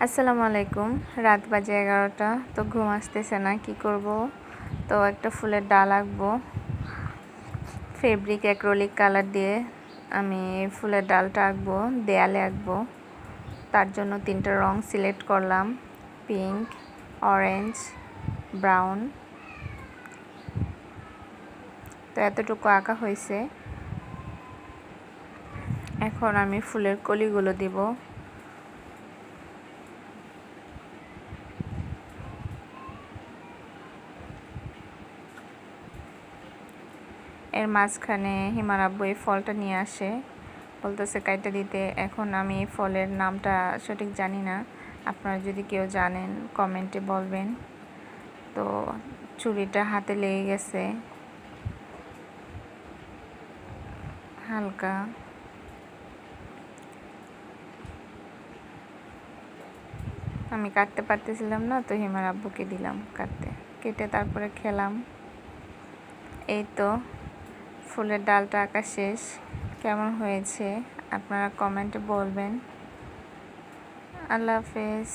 আসসালামু আলাইকুম। রাত বাজে 11টা। তো ঘুম আসতেছে না, কি করব। তো একটা ফুলের ডাল আঁকবো ফেব্রিক অ্যাক্রিলিক কালার দিয়ে। আমি ফুলের ডালটা আঁকবো, দেয়ালে আঁকবো। তার জন্য 3টা রং সিলেক্ট করলাম, পিঙ্ক, অরেঞ্জ, ব্রাউন। তো এতটুকু আঁকা হয়েছে। এখন আমি ফুলের কলিগুলো দিব। এর মাঝখানে হিমার আব্বু এই ফলটা নিয়ে আসে, বলতেছে কাইটা দিতে। এখন আমি এই ফলের নামটা সঠিক জানি না, আপনারা যদি কেউ জানেন কমেন্টে বলবেন। তো ছুরিটা হাতে লেগে গেছে হালকা। আমি কাটতে পারতেছিলাম না, তো হিমার আব্বুকে দিলাম কাটতে। কেটে তারপরে খেলাম। এই তো ফুলের ডালটা আঁকা শেষ। কেমন হয়েছে আপনারা কমেন্টে বলবেন। আল্লাহ হাফেজ।